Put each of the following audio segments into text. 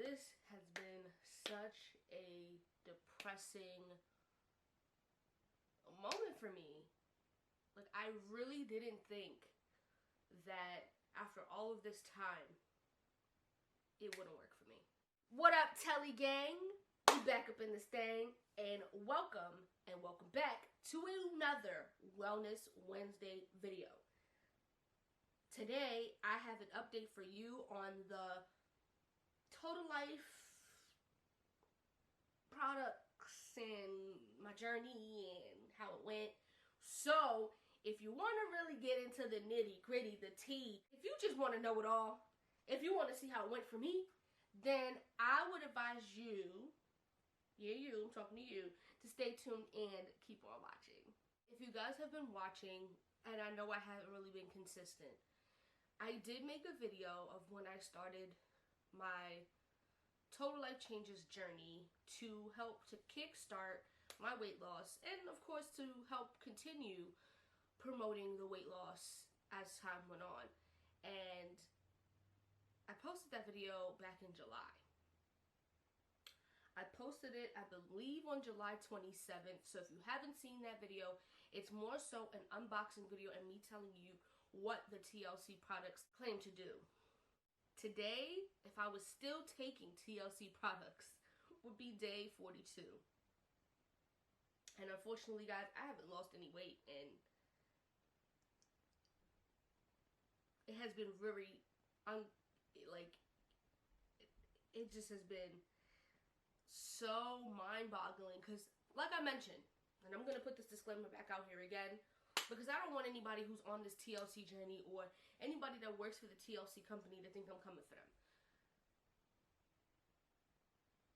This has been such a depressing moment for me. Like, I really didn't think that after all of this time, it wouldn't work for me. What up, Tellie gang? We back up in this thing, and welcome back to another Wellness Wednesday video. Today, I have an update for you on the Total Life products and my journey and how it went. So, if you want to really get into the nitty gritty, the tea, if you just want to know it all, if you want to see how it went for me, then I would advise you, I'm talking to you, to stay tuned and keep on watching. If you guys have been watching, and I know I haven't really been consistent, I did make a video of when I started my Total Life Changes journey to help to kickstart my weight loss, and of course to help continue promoting the weight loss as time went on. And I posted that video back in July. I posted it, I believe, on July 27th. So if you haven't seen that video, it's more so an unboxing video and me telling you what the TLC products claim to do. Today, if I was still taking TLC products, would be day 42. And unfortunately, guys, I haven't lost any weight, and it has been very, it just has been so mind-boggling, because like I mentioned, and I'm going to put this disclaimer back out here again, because I don't want anybody who's on this TLC journey or anybody that works for the TLC company to think I'm coming for them.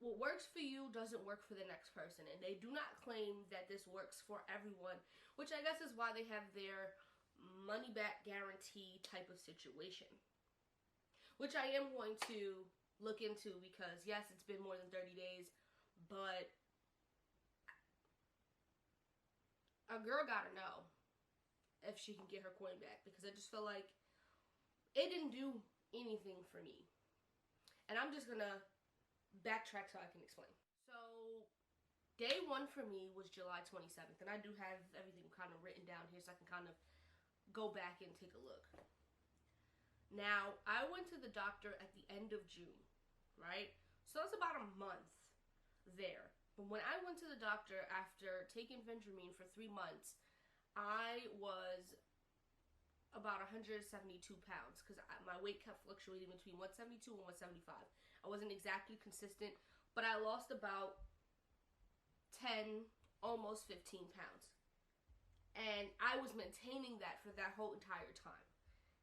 What works for you doesn't work for the next person, and they do not claim that this works for everyone, which I guess is why they have their money-back guarantee type of situation, which I am going to look into, because yes, it's been more than 30 days, but a girl gotta know if she can get her coin back, because I just feel like it didn't do anything for me. And I'm just gonna backtrack so I can explain. So day one for me was July 27th, and I do have everything kind of written down here so I can kind of go back and take a look. Now, I went to the doctor at the end of June, right? So that's about a month there. But when I went to the doctor after taking Vendramine for 3 months, I was about 172 pounds, because my weight kept fluctuating between 172 and 175. I wasn't exactly consistent, but I lost about 10, almost 15 pounds. And I was maintaining that for that whole entire time.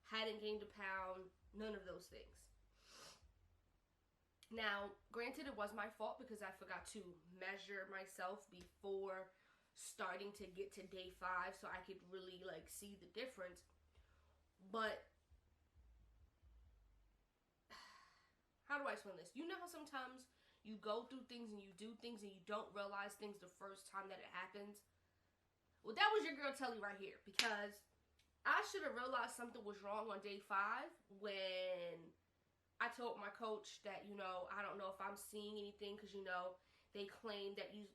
Hadn't gained a pound, none of those things. Now, granted, it was my fault because I forgot to measure myself before starting to get to day 5 so I could really see the difference. But how do I explain this? You know how sometimes you go through things and you do things and you don't realize things the first time that it happens? Well, that was your girl Tellie right here, because I should have realized something was wrong on day 5 when I told my coach that, I don't know if I'm seeing anything, because, they claim that you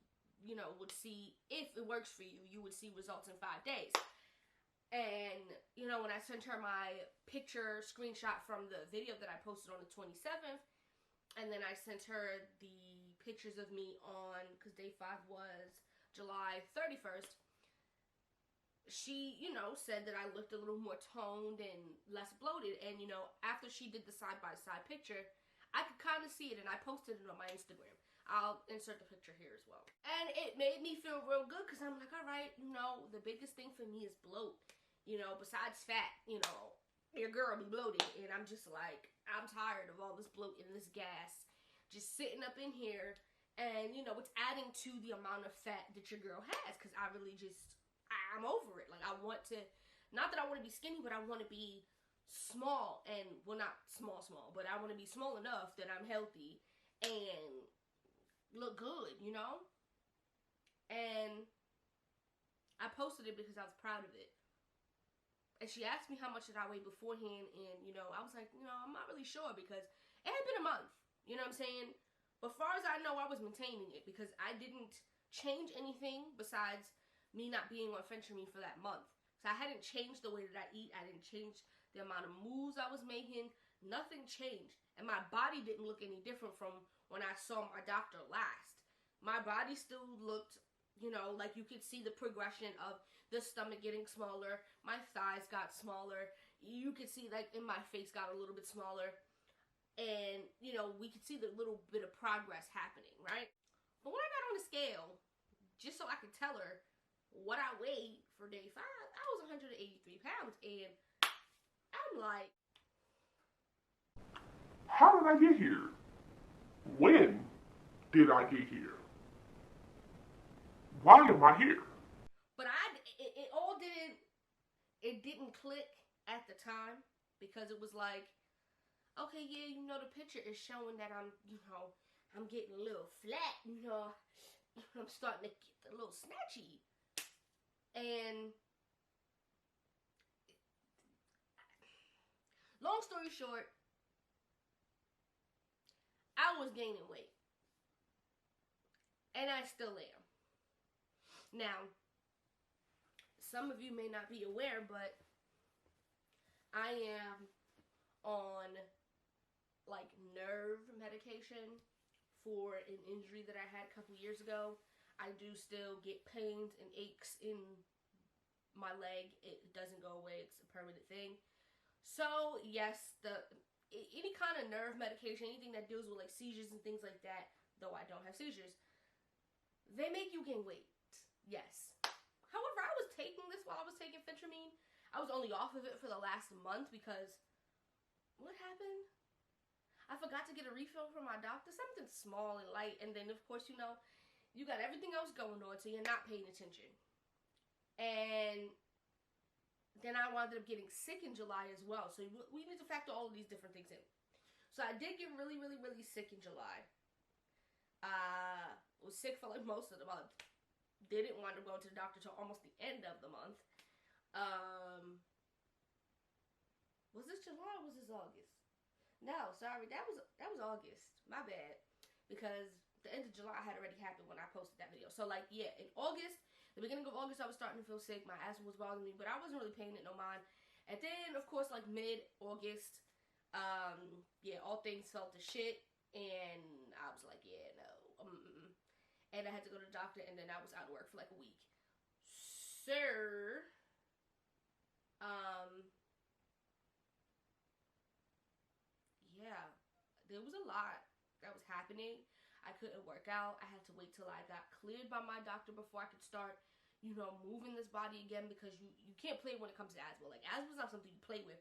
would see, if it works for you, you would see results in 5 days. And, when I sent her my picture screenshot from the video that I posted on the 27th, and then I sent her the pictures of me on, because day 5 was July 31st, she, said that I looked a little more toned and less bloated. And, after she did the side-by-side picture, I could kind of see it, and I posted it on my Instagram. I'll insert the picture here as well. And it made me feel real good, because I'm like, all right, the biggest thing for me is bloat. Besides fat, your girl be bloated. And I'm just like, I'm tired of all this bloat and this gas just sitting up in here. And, it's adding to the amount of fat that your girl has, because I really just, I'm over it. I want to, not that I want to be skinny, but I want to be small, and, well, not small, but I want to be small enough that I'm healthy and look good, And I posted it because I was proud of it. And she asked me how much did I weigh beforehand, and, I was like, I'm not really sure, because it had been a month. You know what I'm saying? But far as I know, I was maintaining it because I didn't change anything besides me not being on phentermine for that month. So I hadn't changed the way that I eat. I didn't change the amount of moves I was making. Nothing changed. And my body didn't look any different from when I saw my doctor last. My body still looked, you know, like you could see the progression of the stomach getting smaller. My thighs got smaller. You could see, like, in my face got a little bit smaller. And, you know, we could see the little bit of progress happening, right? But when I got on the scale, just so I could tell her what I weighed for day 5, I was 183 pounds. And I'm like, how did I get here? When did I get here? Why am I here? But it didn't click at the time because it was like, okay, yeah, you know, the picture is showing that I'm getting a little flat, you know, I'm starting to get a little snatchy. And long story short, I was gaining weight. And I still am. Now, some of you may not be aware, but I am on, like, nerve medication for an injury that I had a couple years ago. I do still get pains and aches in my leg. It doesn't go away. It's a permanent thing. So, yes, any kind of nerve medication, anything that deals with, like, seizures and things like that, though I don't have seizures, they make you gain weight. Yes. However, I was taking this while I was taking phentermine. I was only off of it for the last month because what happened? I forgot to get a refill from my doctor. Something small and light. And then, of course, you know, you got everything else going on, so you're not paying attention. And then I wound up getting sick in July as well. So we need to factor all of these different things in. So I did get really, really, really sick in July. Was sick for like most of the month. Didn't want to go to the doctor till almost the end of the month. Was this July or was this August? No, sorry, that was August. My bad. Because the end of July had already happened when I posted that video. So like, yeah, in August, the beginning of August, I was starting to feel sick. My asthma was bothering me, but I wasn't really paying it no mind. And then, of course, like mid-August, yeah, all things felt to shit. And I was like, yeah, no. And I had to go to the doctor, and then I was out of work for like a week. Sir, yeah, there was a lot that was happening. I couldn't work out. I had to wait till I got cleared by my doctor before I could start, you know, moving this body again, because you can't play when it comes to asthma. Like, asthma's not something you play with.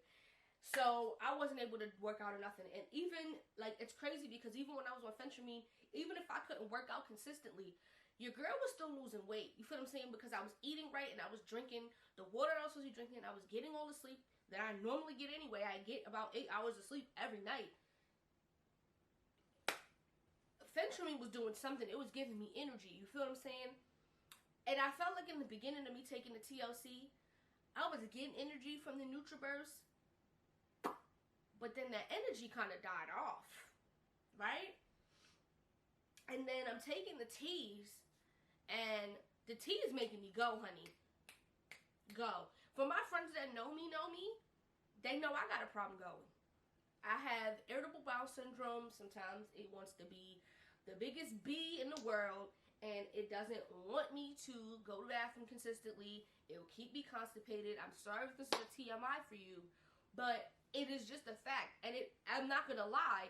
So I wasn't able to work out or nothing. And even, like, it's crazy because even when I was on phentermine, even if I couldn't work out consistently, your girl was still losing weight. You feel what I'm saying? Because I was eating right and I was drinking the water I was supposed to be drinking. And I was getting all the sleep that I normally get anyway. I get about 8 hours of sleep every night. Phentermine was doing something. It was giving me energy. You feel what I'm saying? And I felt like in the beginning of me taking the TLC, I was getting energy from the NutriBurst. But then that energy kind of died off, right? And then I'm taking the teas, and the tea is making me go, honey. Go. For my friends that know me, they know I got a problem going. I have irritable bowel syndrome. Sometimes it wants to be the biggest bee in the world, and it doesn't want me to go to the bathroom consistently. It'll keep me constipated. I'm sorry if this is a TMI for you, but it is just a fact. And I'm not going to lie,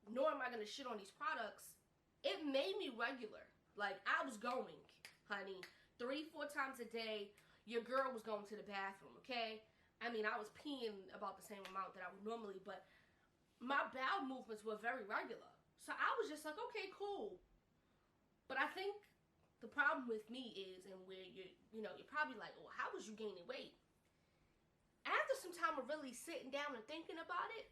nor am I going to shit on these products. It made me regular. Like, I was going, honey, 3-4 times a day. Your girl was going to the bathroom, okay? I mean, I was peeing about the same amount that I would normally, but my bowel movements were very regular. So I was just like, okay, cool. But I think the problem with me is, and where you're probably like, well, how was you gaining weight? After some time of really sitting down and thinking about it,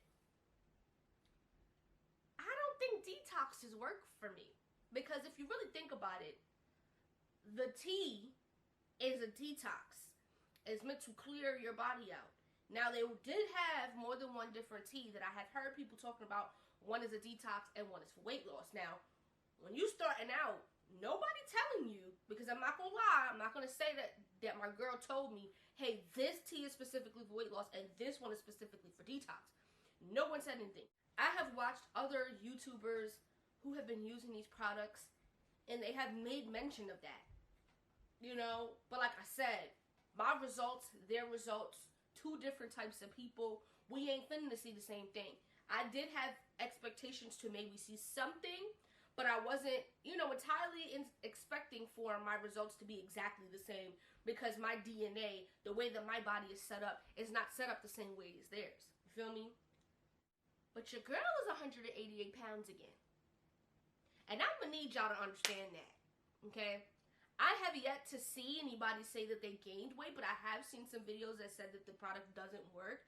I don't think detoxes work for me. Because if you really think about it, the tea is a detox. It's meant to clear your body out. Now, they did have more than one different tea that I had heard people talking about One is a detox and one is for weight loss. Now, when you starting out, nobody telling you, because I'm not gonna lie, I'm not gonna say that my girl told me, hey, this tea is specifically for weight loss and this one is specifically for detox. No one said anything. I have watched other YouTubers who have been using these products and they have made mention of that. You know, but like I said, my results, their results, two different types of people. We ain't finna see the same thing. I did have expectations to maybe see something, but I wasn't, entirely expecting for my results to be exactly the same, because my DNA, the way that my body is set up, is not set up the same way as theirs. You feel me? But your girl is 188 pounds again. And I'm gonna need y'all to understand that, okay? I have yet to see anybody say that they gained weight, but I have seen some videos that said that the product doesn't work.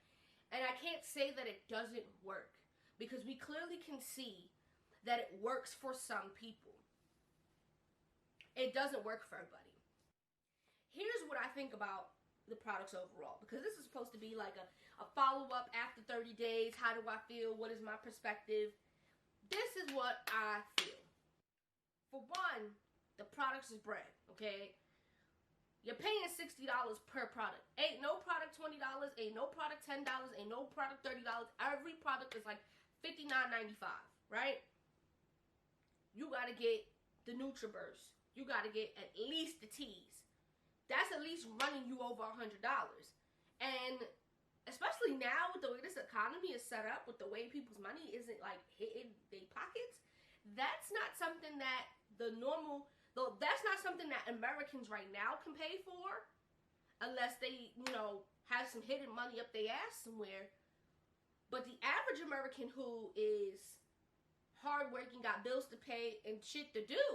And I can't say that it doesn't work, because we clearly can see that it works for some people. It doesn't work for everybody. Here's what I think about the products overall, because this is supposed to be like a follow-up after 30 days. How do I feel? What is my perspective? This is what I feel. For one, the products is bread, okay? You're paying $60 per product. Ain't no product $20, ain't no product $10, ain't no product $30. Every product is like $59.95, right? You gotta get the NutriBurst. You gotta get at least the teas. That's at least running you over $100. And especially now with the way this economy is set up, with the way people's money isn't like hitting their pockets, that's not something that that's not something that Americans right now can pay for, unless they, have some hidden money up their ass somewhere. But the average American who is hardworking, got bills to pay, and shit to do,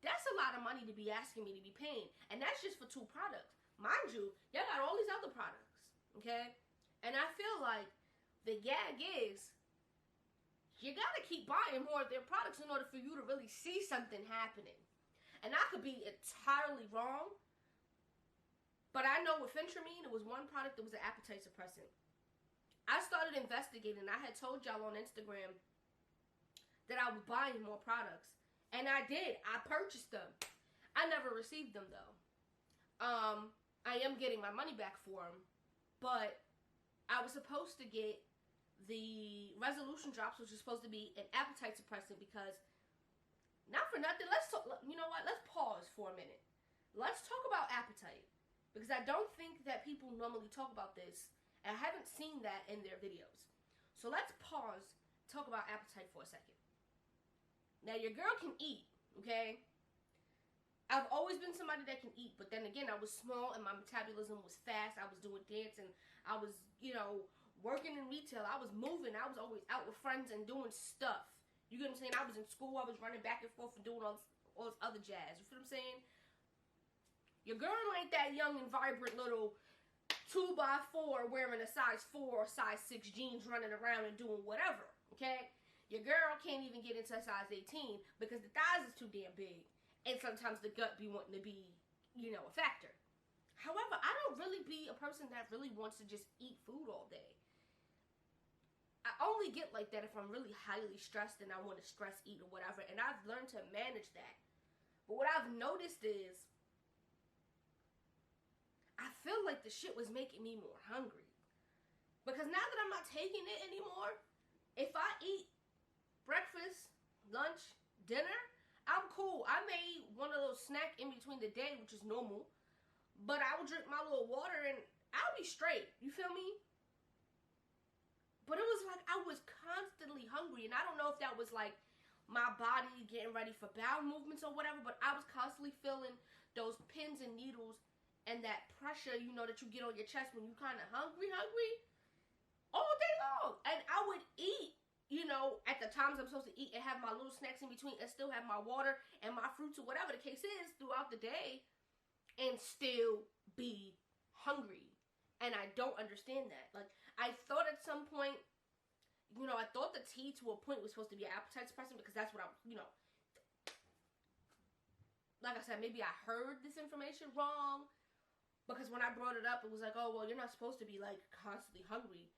that's a lot of money to be asking me to be paying. And that's just for 2 products. Mind you, y'all got all these other products, okay? And I feel like the gag is, you gotta keep buying more of their products in order for you to really see something happening. And I could be entirely wrong, but I know with Phentermine, it was one product that was an appetite suppressant. I started investigating. I had told y'all on Instagram that I was buying more products. And I did. I purchased them. I never received them, though. I am getting my money back for them. But I was supposed to get the resolution drops, which is supposed to be an appetite suppressant, because, not for nothing, you know what? Let's pause for a minute. Let's talk about appetite. Because I don't think that people normally talk about this. And I haven't seen that in their videos. So let's pause, talk about appetite for a second. Now, your girl can eat, okay? I've always been somebody that can eat, but then again, I was small and my metabolism was fast. I was doing dancing. I was, working in retail. I was moving. I was always out with friends and doing stuff. You get what I'm saying? I was in school. I was running back and forth and doing all this other jazz. You feel what I'm saying? Your girl ain't that young and vibrant little 2x4 wearing a size 4 or size 6 jeans running around and doing whatever, okay? Your girl can't even get into a size 18 because the thighs is too damn big. And sometimes the gut be wanting to be, a factor. However, I don't really be a person that really wants to just eat food all day. I only get like that if I'm really highly stressed and I want to stress eat or whatever. And I've learned to manage that. But what I've noticed is, I feel like the shit was making me more hungry. Because now that I'm not taking it anymore, if I eat breakfast, lunch, dinner, I'm cool. I may want a little snack in between the day, which is normal. But I will drink my little water and I'll be straight. You feel me? But it was like I was constantly hungry. And I don't know if that was like my body getting ready for bowel movements or whatever. But I was constantly feeling those pins and needles and that pressure, that you get on your chest when you kind of hungry all day long. And I would eat, at the times I'm supposed to eat and have my little snacks in between and still have my water and my fruits or whatever the case is throughout the day and still be hungry. And I don't understand that. Like, I thought at some point, I thought the tea to a point was supposed to be an appetite suppressant because that's what I, like I said, maybe I heard this information wrong. Because when I brought it up, it was like, oh, well, you're not supposed to be, like, constantly hungry.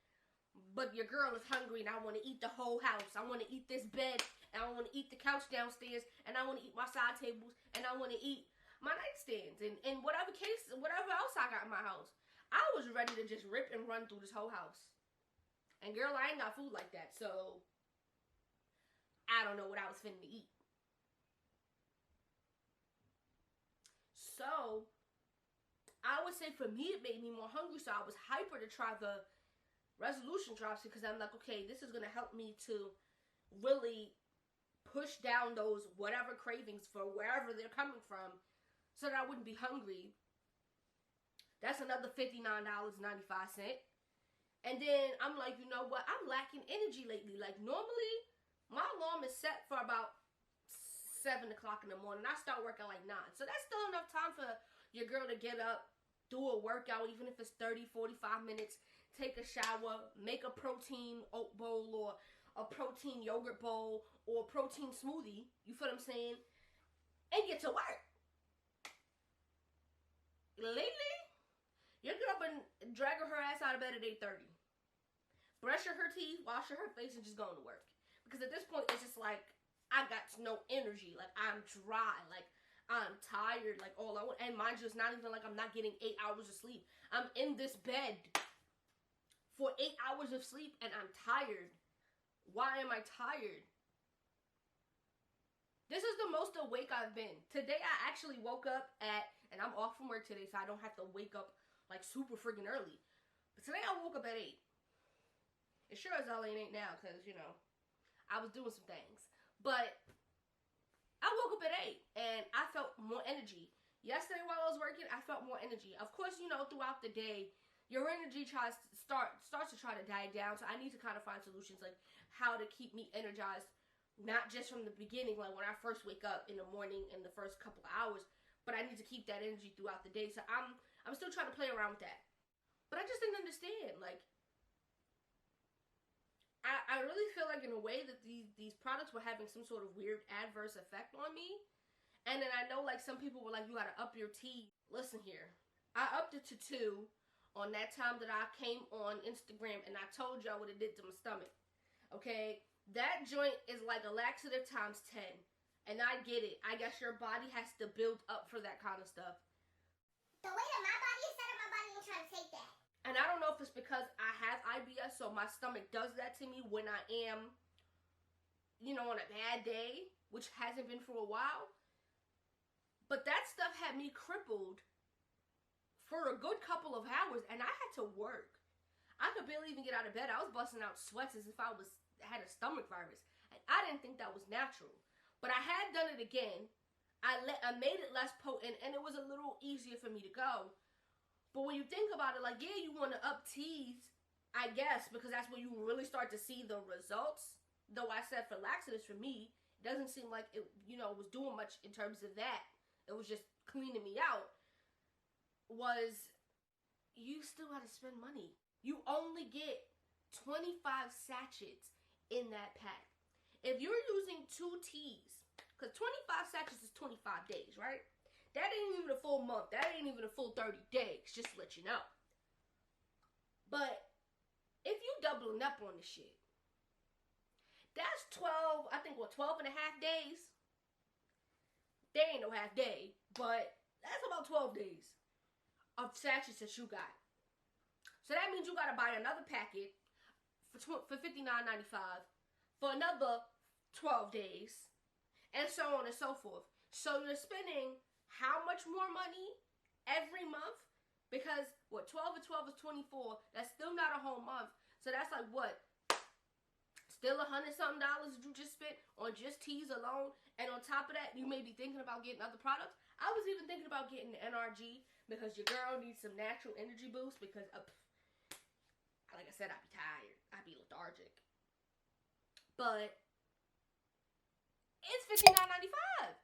but your girl is hungry and I want to eat the whole house. I want to eat this bed, and I want to eat the couch downstairs, and I want to eat my side tables, and I want to eat my nightstands, and whatever else I got in my house. I was ready to just rip and run through this whole house. And girl, I ain't got food like that, so I don't know what I was finna eat. So I would say for me, it made me more hungry, so I was hyper to try the resolution drops, because I'm like, okay, this is gonna help me to really push down those whatever cravings for wherever they're coming from, so that I wouldn't be hungry. That's another $59.95. And then I'm like, you know what? I'm lacking energy lately. Like, normally my alarm is set for about 7 o'clock in the morning. I start working like 9. So that's still enough time for your girl to get up, do a workout, even if it's 30, 45 minutes, take a shower, make a protein oat bowl or a protein yogurt bowl or a protein smoothie, you feel what I'm saying, and get to work. Lately, your girl been dragging her ass out of bed at 8:30. Brushing her teeth, washing her face, and just going to work. Because at this point, it's just like, I got no energy. Like, I'm dry. Like, I'm tired. Like, all I want. And mind you, it's not even like I'm not getting 8 hours of sleep. I'm in this bed for 8 hours of sleep, and I'm tired. Why am I tired? This is the most awake I've been. Today, I actually woke up at, and I'm off from work today, so I don't have to wake up, like, super friggin' early. But today, I woke up at 8. It sure as hell ain't now, because, you know, I was doing some things. But I woke up at 8, and I felt more energy. Yesterday, while I was working, I felt more energy. Of course, you know, throughout the day, your energy starts to try to die down. So I need to kind of find solutions, like how to keep me energized, not just from the beginning, like when I first wake up in the morning in the first couple of hours, but I need to keep that energy throughout the day. So I'm still trying to play around with that. But I just didn't understand. Like, I really feel like in a way that these products were having some sort of weird adverse effect on me. And then I know, like, some people were like, you gotta up your tea. Listen here. I upped it to 2 on that time that I came on Instagram and I told y'all what it did to my stomach. Okay? That joint is like a laxative times 10. And I get it. I guess your body has to build up for that kind of stuff. The way that my body is set up, my body ain't trying to take that. And I don't know if it's because I have IBS, so my stomach does that to me when I am, you know, on a bad day, which hasn't been for a while. But that stuff had me crippled for a good couple of hours, and I had to work. I could barely even get out of bed. I was busting out sweats as if I had a stomach virus. And I didn't think that was natural. But I had done it again. I made it less potent, and it was a little easier for me to go. But when you think about it, like, yeah, you want to up teas, I guess, because that's when you really start to see the results. Though I said for laxatives, for me, it doesn't seem like it, you know, was doing much in terms of that. It was just cleaning me out. You still got to spend money. You only get 25 sachets in that pack. If you're using 2 teas, because 25 sachets is 25 days, right? That ain't even a full month. That ain't even a full 30 days, just to let you know. But if you doubling up on the shit, that's 12, I think, 12 and a half days? They ain't no half day, but that's about 12 days of sachets that you got. So that means you got to buy another packet for $59.95 for another 12 days, and so on and so forth. So you're spending how much more money every month? Because, 12 and 12 is 24. That's still not a whole month. So that's like, what? Still $100-something that you just spent on just teas alone. And on top of that, you may be thinking about getting other products. I was even thinking about getting the NRG because your girl needs some natural energy boost because, like I said, I be tired. I be lethargic. But it's $59.95.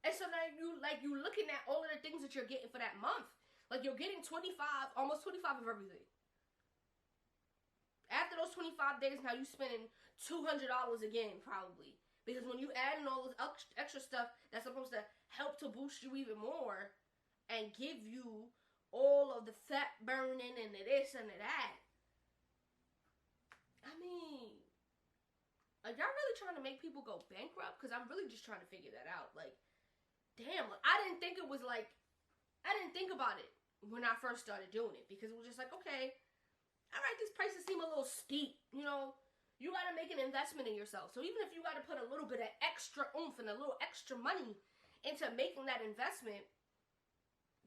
And so now you looking at all of the things that you're getting for that month. Like, you're getting 25, almost 25 of everything. After those 25 days, now you spending $200 again, probably. Because when you add in all this extra stuff that's supposed to help to boost you even more and give you all of the fat burning and the this and the that, trying to make people go bankrupt? Because I'm really just trying to figure that out. Like, damn, like, I didn't think about it when I first started doing it, because it was just like, okay, all right, these prices seem a little steep, you know. You got to make an investment in yourself. So even if you got to put a little bit of extra oomph and a little extra money into making that investment,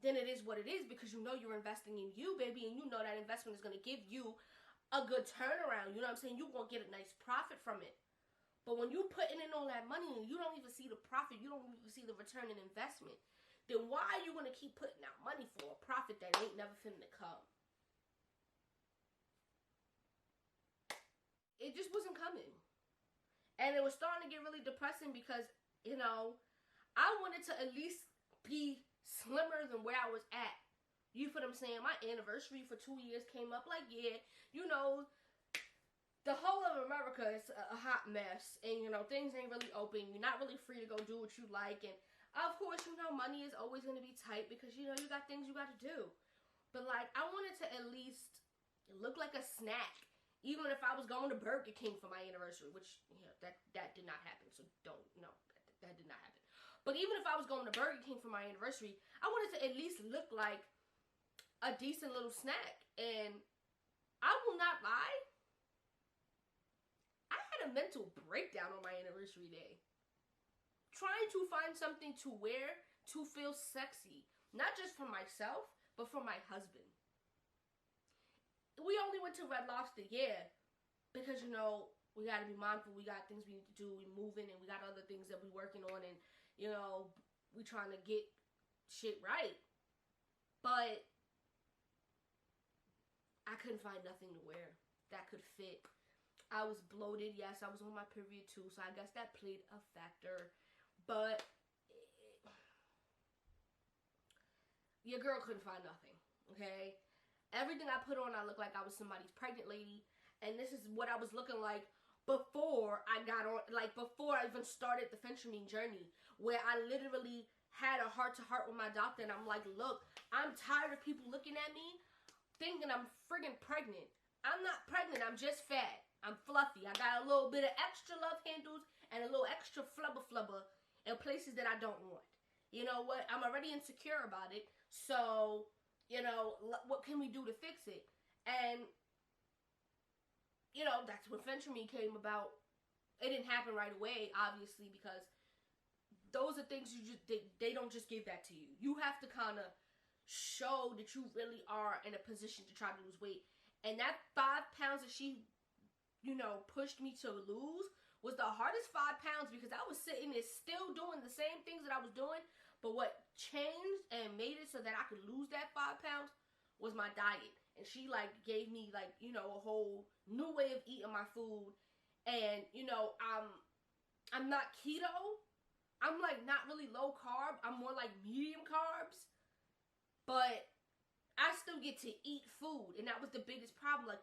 then it is what it is, because you know you're investing in you, baby, and you know that investment is going to give you a good turnaround. You know what I'm saying? You're going to get a nice profit from it. But when you putting in all that money and you don't even see the profit, you don't even see the return in investment, then why are you going to keep putting out money for a profit that ain't never finna come? It just wasn't coming. And it was starting to get really depressing because, you know, I wanted to at least be slimmer than where I was at. You feel what I'm saying? My anniversary for 2 years came up. Like, yeah, you know, the whole of America is a hot mess. And, you know, things ain't really open. You're not really free to go do what you like. And, of course, you know, money is always going to be tight because, you know, you got things you got to do. But, like, I wanted to at least look like a snack. Even if I was going to Burger King for my anniversary, which, you know, that did not happen. So don't, no, that did not happen. But even if I was going to Burger King for my anniversary, I wanted to at least look like a decent little snack. And I will not lie, I had a mental breakdown on my anniversary day. Trying to find something to wear to feel sexy. Not just for myself, but for my husband. We only went to Red Lobster, yeah, because, you know, we got to be mindful. We got things we need to do. We moving, and we got other things that we working on, and, you know, we trying to get shit right. But I couldn't find nothing to wear that could fit. I was bloated. Yes, I was on my period, too, so I guess that played a factor. But your girl couldn't find nothing, okay? Everything I put on, I looked like I was somebody's pregnant lady. And this is what I was looking like before I got on, like before I even started the phentermine journey. Where I literally had a heart-to-heart with my doctor. And I'm like, look, I'm tired of people looking at me thinking I'm friggin' pregnant. I'm not pregnant, I'm just fat. I'm fluffy. I got a little bit of extra love handles and a little extra flubber in places that I don't want. You know what? I'm already insecure about it. So, you know, what can we do to fix it? And, you know, that's when phentermine came about. It didn't happen right away, obviously, because those are things you just, they don't just give that to you. You have to kind of show that you really are in a position to try to lose weight. And that 5 pounds that she, you know, pushed me to lose was the hardest 5 pounds, because I was sitting there still doing the same things that I was doing. But what changed and made it so that I could lose that 5 pounds was my diet. And she, like, gave me, like, you know, a whole new way of eating my food. And, you know, I'm not keto. I'm, like, not really low carb. I'm more like medium carbs. But I still get to eat food. And that was the biggest problem. Like,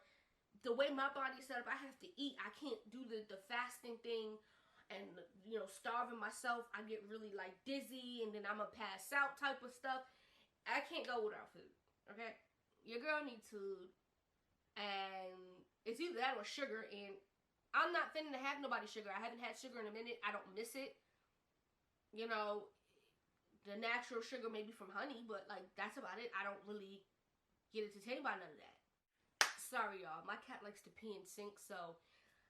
the way my body's set up, I have to eat. I can't do the fasting thing. And, you know, starving myself, I get really, like, dizzy, and then I'm gonna pass out type of stuff. I can't go without food, okay? Your girl needs food, and it's either that or sugar, and I'm not finna to have nobody sugar. I haven't had sugar in a minute. I don't miss it. You know, the natural sugar maybe from honey, but, like, that's about it. I don't really get entertained by none of that. Sorry, y'all. My cat likes to pee in sink, so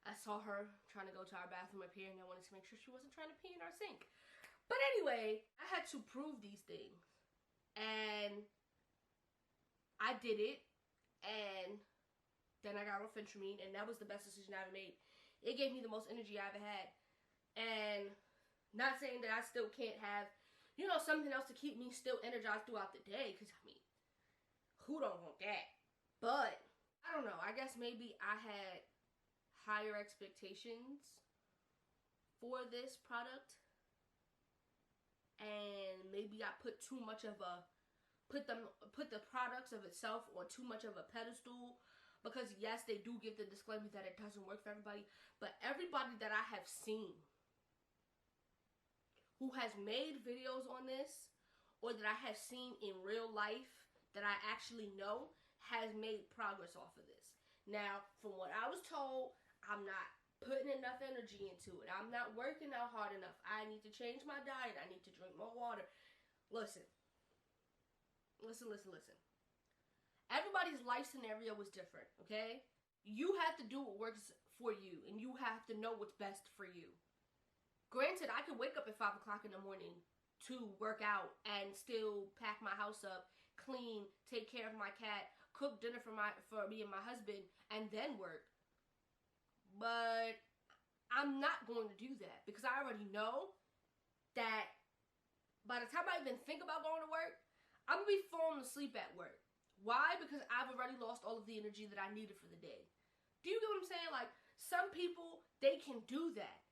I saw her trying to go to our bathroom up here, and I wanted to make sure she wasn't trying to pee in our sink. But anyway, I had to prove these things. And I did it. And then I got on phentermine, and that was the best decision I ever made. It gave me the most energy I ever had. And not saying that I still can't have, you know, something else to keep me still energized throughout the day. Because, I mean, who don't want that? But, I don't know. I guess maybe I had higher expectations for this product, and maybe I put too much of a put the products of itself on too much of a pedestal, because yes, they do give the disclaimer that it doesn't work for everybody, but everybody that I have seen who has made videos on this, or that I have seen in real life that I actually know, has made progress off of this. Now, from what I was told, I'm not putting enough energy into it. I'm not working out hard enough. I need to change my diet. I need to drink more water. Listen. Everybody's life scenario is different, okay? You have to do what works for you, and you have to know what's best for you. Granted, I could wake up at 5 o'clock in the morning to work out and still pack my house up, clean, take care of my cat, cook dinner for me and my husband, and then work. But I'm not going to do that because I already know that by the time I even think about going to work, I'm going to be falling asleep at work. Why? Because I've already lost all of the energy that I needed for the day. Do you get what I'm saying? Like, some people, they can do that.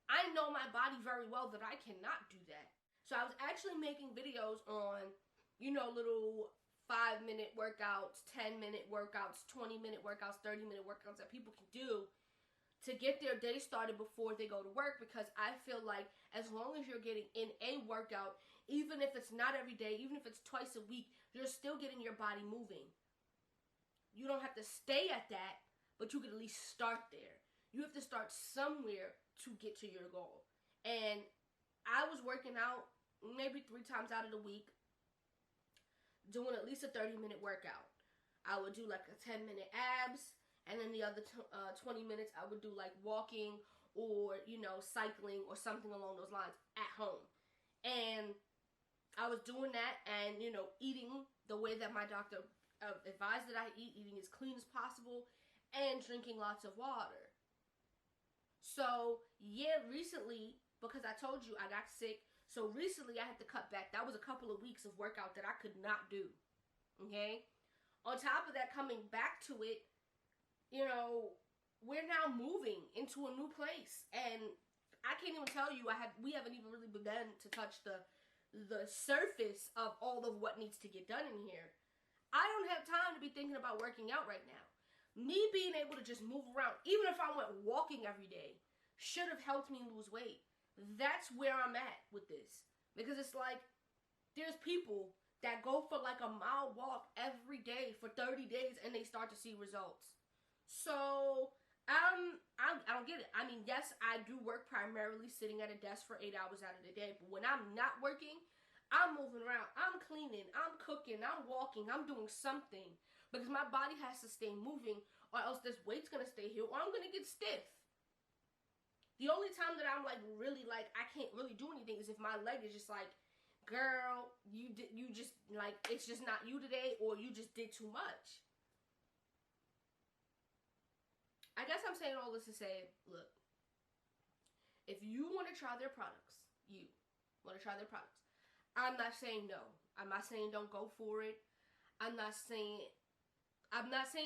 I know my body very well that I cannot do that. So I was actually making videos on, you know, little 5-minute workouts, 10-minute workouts, 20-minute workouts, 30-minute workouts that people can do to get their day started before they go to work, because I feel like as long as you're getting in a workout, even if it's not every day, even if it's twice a week, you're still getting your body moving. You don't have to stay at that, but you can at least start there. You have to start somewhere to get to your goal. And I was working out maybe 3 times out of the week, doing at least a 30-minute workout. I would do like a 10-minute abs, and then the other 20 minutes I would do like walking or, you know, cycling or something along those lines at home. And I was doing that and, you know, eating the way that my doctor advised that I eat, eating as clean as possible, and drinking lots of water. So, yeah, recently, because I told you I got sick, so recently I had to cut back. That was a couple of weeks of workout that I could not do, okay? On top of that, coming back to it, you know, we're now moving into a new place, and I can't even tell you, we haven't even really begun to touch the surface of all of what needs to get done in here. I don't have time to be thinking about working out right now. Me being able to just move around, even if I went walking every day, should have helped me lose weight. That's where I'm at with this. Because it's like, there's people that go for like a mile walk every day for 30 days and they start to see results. So, I don't get it. I mean, yes, I do work primarily sitting at a desk for 8 hours out of the day. But when I'm not working, I'm moving around. I'm cleaning. I'm cooking. I'm walking. I'm doing something. Because my body has to stay moving, or else this weight's going to stay here, or I'm going to get stiff. The only time that I'm like really like I can't really do anything is if my leg is just like, girl, you just like, it's just not you today, or you just did too much. I guess I'm saying all this to say, look, if you want to try their products, I'm not saying no. I'm not saying don't go for it. I'm not saying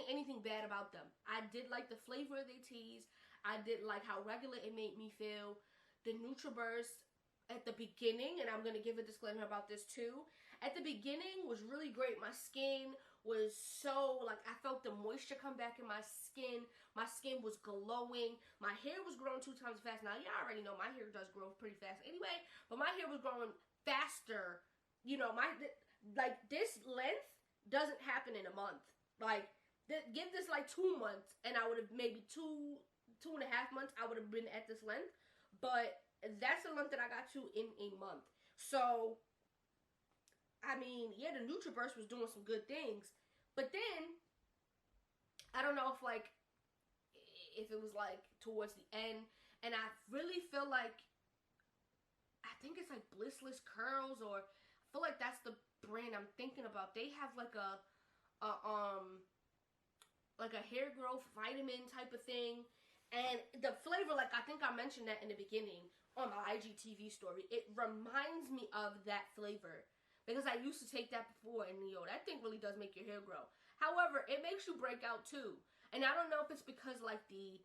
anything bad about them. I did like the flavor of their teas. I did like how regular it made me feel. The NutriBurst at the beginning, and I'm going to give a disclaimer about this too, at the beginning was really great. My skin was so, like, I felt the moisture come back in my skin. My skin was glowing. My hair was growing 2 times fast. Now, y'all already know my hair does grow pretty fast anyway, but my hair was growing faster. You know, like, this length doesn't happen in a month. Like, give this like 2 months, and I would have maybe 2.5 months, I would have been at this length. But that's the length that I got to in a month. So, I mean, yeah, the NutriBurst was doing some good things. But then, I don't know if it was like towards the end, and I really feel like, I think it's like Blissless Curls, or I feel like that's the brand I'm thinking about. They have like a hair growth vitamin type of thing. And the flavor, like I think I mentioned that in the beginning on my IGTV story, it reminds me of that flavor. Because I used to take that before, and yo, that thing really does make your hair grow. However, it makes you break out too. And I don't know if it's because like the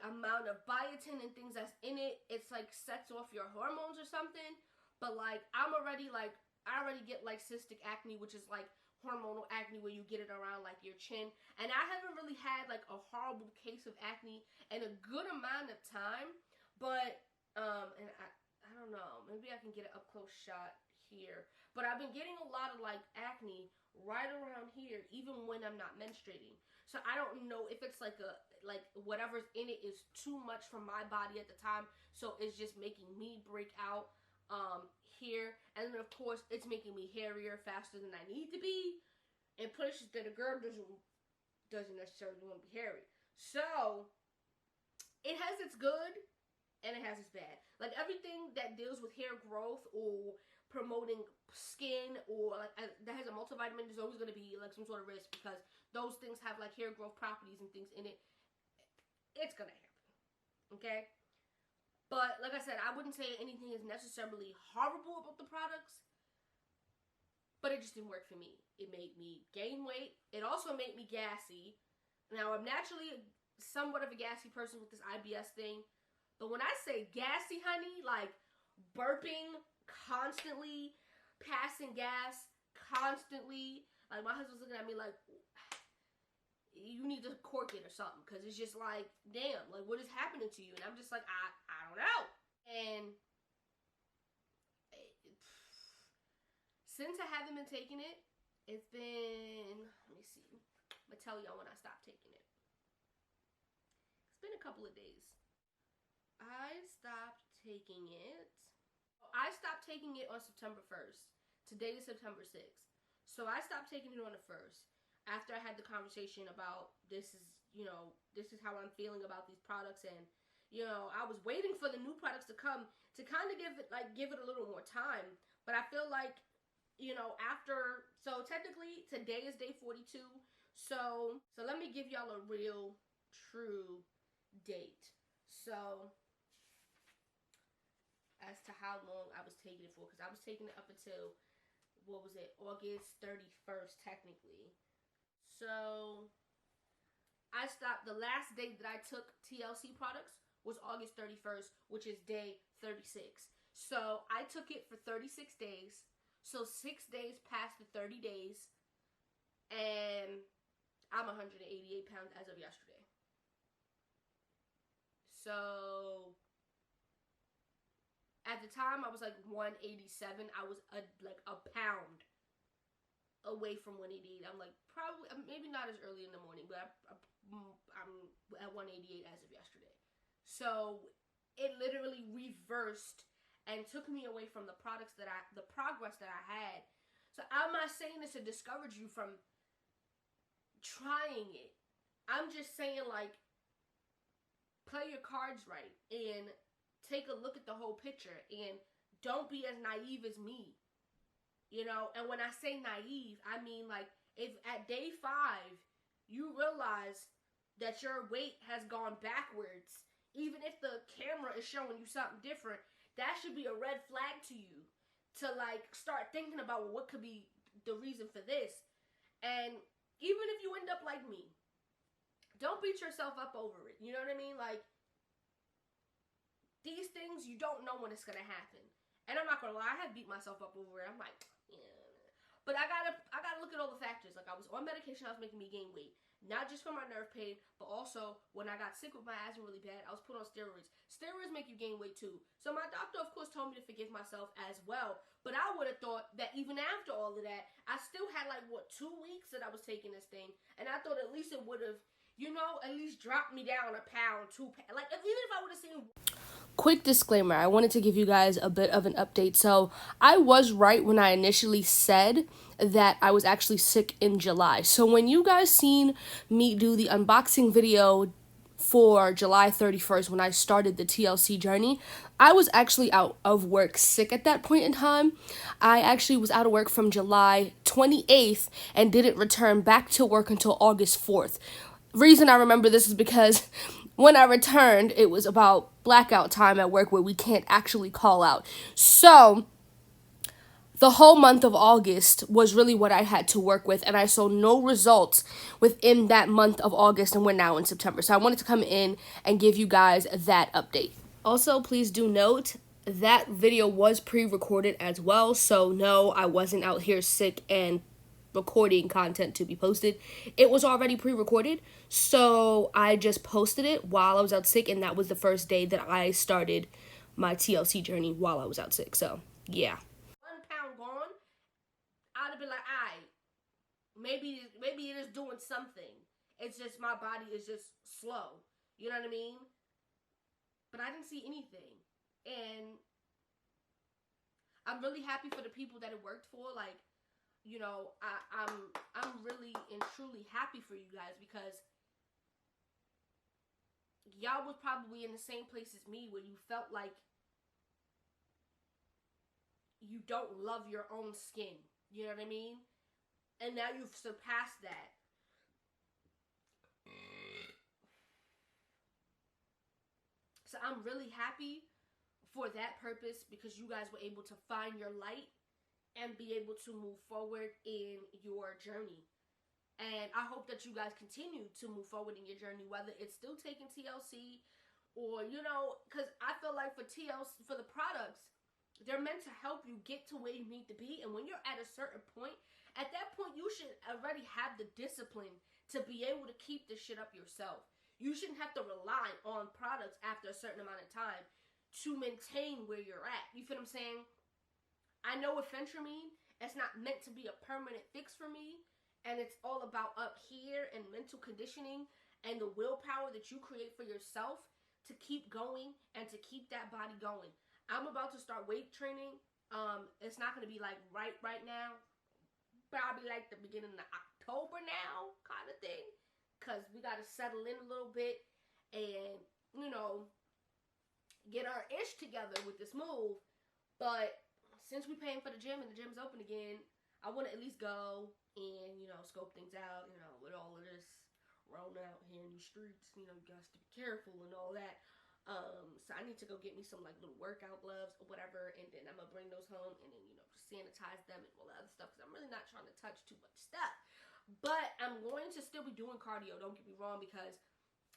amount of biotin and things that's in it, it's like sets off your hormones or something. But like I already get like cystic acne, which is like hormonal acne where you get it around like your chin. And I haven't really had like a horrible case of acne in a good amount of time. But and I don't know, maybe I can get an up close shot here. But I've been getting a lot of like acne right around here, even when I'm not menstruating. So I don't know if it's like whatever's in it is too much for my body at the time. So it's just making me break out here. And then of course it's making me hairier faster than I need to be in places that a girl doesn't necessarily want to be hairy. So it has its good and it has its bad. Like everything that deals with hair growth or promoting skin or like that has a multivitamin, there's always going to be like some sort of risk because those things have like hair growth properties and things in it. It's going to happen. Okay? But like I said, I wouldn't say anything is necessarily horrible about the products, but it just didn't work for me. It made me gain weight. It also made me gassy. Now, I'm naturally somewhat of a gassy person with this IBS thing, but when I say gassy, honey, like burping constantly, passing gas constantly, like my husband's looking at me like, you need to cork it or something, because it's just like, damn, like what is happening to you? And I'm just like, I don't know. And since I haven't been taking it, it's been, let me see, I'm gonna tell y'all when I stopped taking it. It's been a couple of days. I stopped taking it on September 1st. Today is September 6th. So I stopped taking it on the 1st. After I had the conversation about this is how I'm feeling about these products, and I was waiting for the new products to come to kind of give it a little more time. But I feel like so technically today is day 42. So let me give y'all a real true date. So as to how long I was taking it for, because I was taking it up until August 31st technically. So I stopped, the last day that I took TLC products was August 31st, which is day 36. So I took it for 36 days. So 6 days past the 30 days, and I'm 188 pounds as of yesterday. So at the time I was like 187. I was like a pound away from 188. I'm like probably, maybe not as early in the morning, but I'm at 188 as of yesterday. So it literally reversed and took me away from the progress that I had. So I'm not saying this to discourage you from trying it. I'm just saying, like, play your cards right and take a look at the whole picture and don't be as naive as me. And when I say naive, I mean like if at day 5 you realize that your weight has gone backwards, even if the camera is showing you something different, that should be a red flag to you to like start thinking about what could be the reason for this. And even if you end up like me, don't beat yourself up over it. You know what I mean? Like, these things, you don't know when it's gonna happen. And I'm not gonna lie, I have beat myself up over it. I'm like, yeah. But I gotta look at all the factors. Like, I was on medication that was making me gain weight. Not just from my nerve pain, but also when I got sick with my asthma really bad, I was put on steroids. Steroids make you gain weight too. So my doctor, of course, told me to forgive myself as well. But I would have thought that even after all of that, I still had like, 2 weeks that I was taking this thing. And I thought at least it would have, at least dropped me down a pound, 2 pounds. Like, even if I would have seen... Quick disclaimer, I wanted to give you guys a bit of an update. So I was right when I initially said that I was actually sick in July. So when you guys seen me do the unboxing video for July 31st when I started the TLC journey, I was actually out of work sick at that point in time. I actually was out of work from July 28th and didn't return back to work until August 4th. Reason I remember this is because when I returned, it was about blackout time at work where we can't actually call out. So the whole month of August was really what I had to work with, and I saw no results within that month of August, and we're now in September. So I wanted to come in and give you guys that update. Also, please do note that video was pre-recorded as well. So no, I wasn't out here sick and recording content to be posted. It was already pre-recorded, so I just posted it while I was out sick, and that was the first day that I started my TLC journey while I was out sick. So yeah, 1 pound gone, I'd have been like, alright, maybe it is doing something. It's just my body is just slow. You know what I mean? But I didn't see anything. And I'm really happy for the people that it worked for. Like, you know, I'm really and truly happy for you guys, because y'all was probably in the same place as me where you felt like you don't love your own skin. You know what I mean? And now you've surpassed that. So I'm really happy for that purpose, because you guys were able to find your light and be able to move forward in your journey. And I hope that you guys continue to move forward in your journey, whether it's still taking TLC or, you know, because I feel like for TLC, for the products, they're meant to help you get to where you need to be. And when you're at a certain point, at that point, you should already have the discipline to be able to keep this shit up yourself. You shouldn't have to rely on products after a certain amount of time to maintain where you're at. You feel what I'm saying? I know with phentermine, it's not meant to be a permanent fix for me. And it's all about up here and mental conditioning and the willpower that you create for yourself to keep going and to keep that body going. I'm about to start weight training. It's not going to be like right now. Probably like the beginning of October now kind of thing. Because we got to settle in a little bit and, you know, get our ish together with this move. But since we're paying for the gym and the gym's open again, I want to at least go and, you know, scope things out, you know, with all of this rolling out here in these streets, you know, you guys to be careful and all that. So I need to go get me some, like, little workout gloves or whatever, and then I'm going to bring those home and then, you know, just sanitize them and all that other stuff, because I'm really not trying to touch too much stuff. But I'm going to still be doing cardio, don't get me wrong, because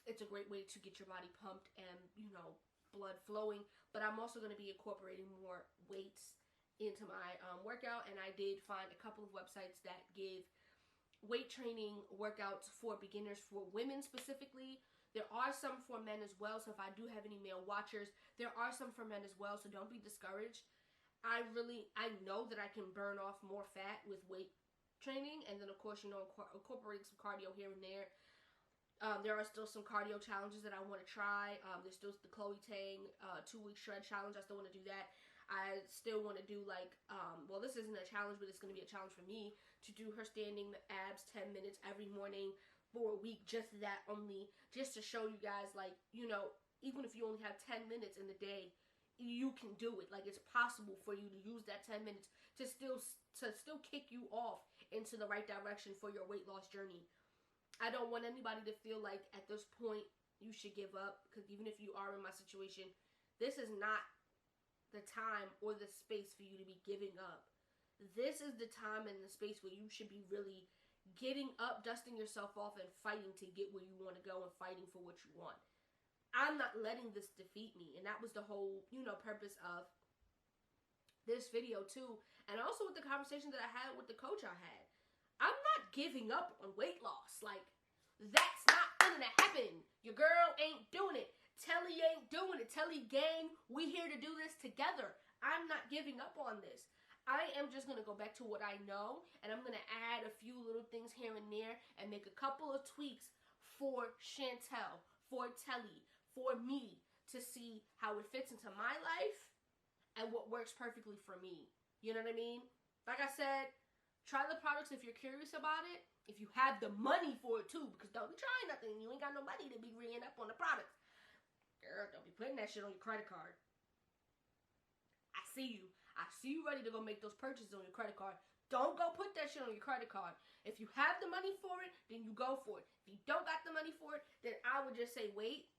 it's a great way to get your body pumped and, you know, blood flowing. But I'm also going to be incorporating more weights into my workout, and I did find a couple of websites that give weight training workouts for beginners, for women specifically. There are some for men as well, so if I do have any male watchers, there are some for men as well, so don't be discouraged. I know that I can burn off more fat with weight training, and then of course, you know, incorporating some cardio here and there. There are still some cardio challenges that I want to try. There's still the Chloe Tang 2-week shred challenge. I still want to do that. I still want to do, like, well, this isn't a challenge, but it's going to be a challenge for me to do her standing abs 10 minutes every morning for a week, just that only, just to show you guys, like, you know, even if you only have 10 minutes in the day, you can do it. Like, it's possible for you to use that 10 minutes to still kick you off into the right direction for your weight loss journey. I don't want anybody to feel like at this point you should give up, because even if you are in my situation, this is not the time or the space for you to be giving up. This is the time and the space where you should be really getting up, dusting yourself off, and fighting to get where you want to go and fighting for what you want. I'm not letting this defeat me, and that was the whole, you know, purpose of this video too, and also with the conversation that I had with the coach I had. I'm not giving up on weight loss. Like, that's not gonna happen. Your girl ain't doing it. Tellie ain't doing it. Tellie gang, we here to do this together. I'm not giving up on this. I am just going to go back to what I know, and I'm going to add a few little things here and there and make a couple of tweaks for Chantel, for Tellie, for me, to see how it fits into my life and what works perfectly for me. You know what I mean? Like I said, try the products if you're curious about it. If you have the money for it too, because don't be trying nothing. You ain't got no money to be reading up on the products. Girl, don't be putting that shit on your credit card. I see you. I see you ready to go make those purchases on your credit card. Don't go put that shit on your credit card. If you have the money for it, then you go for it. If you don't got the money for it, then I would just say wait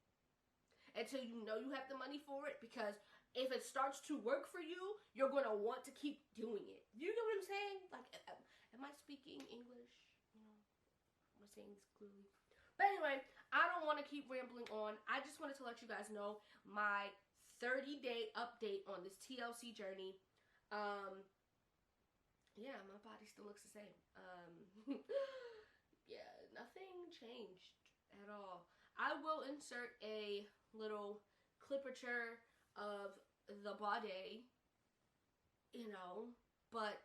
until you know you have the money for it, because if it starts to work for you, you're going to want to keep doing it. You know what I'm saying? Like, am I speaking English? You know, am I saying this clearly? But anyway, I don't want to keep rambling on. I just wanted to let you guys know my 30-day update on this TLC journey. Yeah, my body still looks the same. Yeah, nothing changed at all. I will insert a little clipperture of the body, you know, but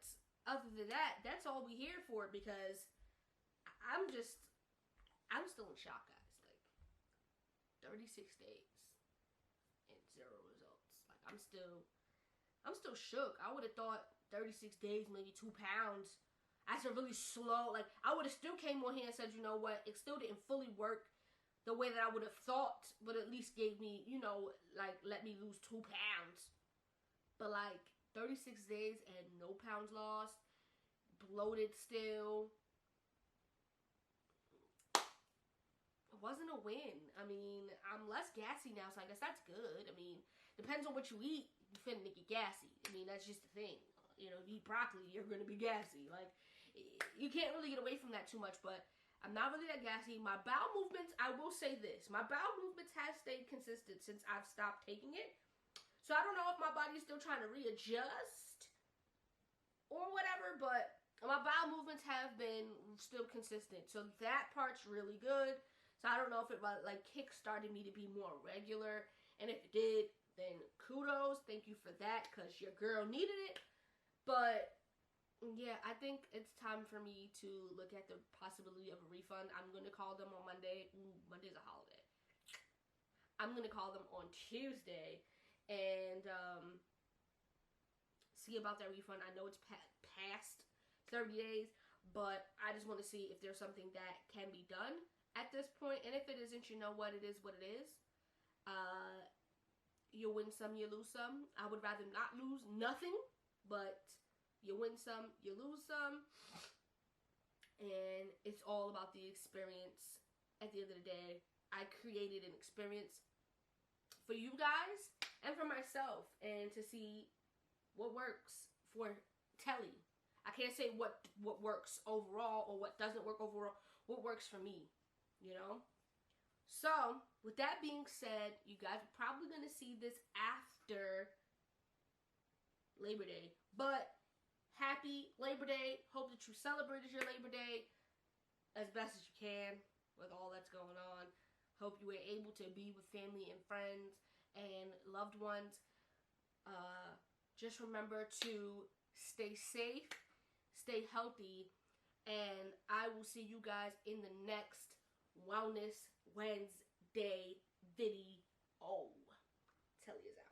other than that, that's all we here for, because I'm still in shock, guys. Like, 36 days and 0 results. Like, I'm still shook. I would have thought 36 days, maybe 2 pounds. That's a really slow, like, I would have still came on here and said, you know what, it still didn't fully work the way that I would have thought, but at least gave me, you know, like, let me lose 2 pounds. But, like, 36 days and no pounds lost, bloated still. It wasn't a win. I mean, I'm less gassy now, so I guess that's good. I mean, depends on what you eat, you finna get gassy. I mean, that's just the thing. You know, if you eat broccoli, you're gonna be gassy. Like, you can't really get away from that too much, but I'm not really that gassy. My bowel movements, I will say this. My bowel movements have stayed consistent since I've stopped taking it. So I don't know if my body's still trying to readjust or whatever, but my bowel movements have been still consistent. So that part's really good. So I don't know if it, like, kick-started me to be more regular. And if it did, then kudos. Thank you for that, because your girl needed it. But yeah, I think it's time for me to look at the possibility of a refund. I'm going to call them on Monday. Monday's a holiday. I'm going to call them on Tuesday and see about that refund. I know it's past 30 days, but I just want to see if there's something that can be done at this point. And if it isn't, you know what, it is what it is. You win some, you lose some. I would rather not lose nothing, but you win some, you lose some, and it's all about the experience. At the end of the day, I created an experience for you guys and for myself, and to see what works for Tellie. I can't say what works overall or what doesn't work overall. What works for me, you know? So, with that being said, you guys are probably going to see this after Labor Day, but happy Labor Day. Hope that you celebrated your Labor Day as best as you can with all that's going on. Hope you were able to be with family and friends and loved ones. Just remember to stay safe, stay healthy, and I will see you guys in the next Wellness Wednesday video. Tellie is out.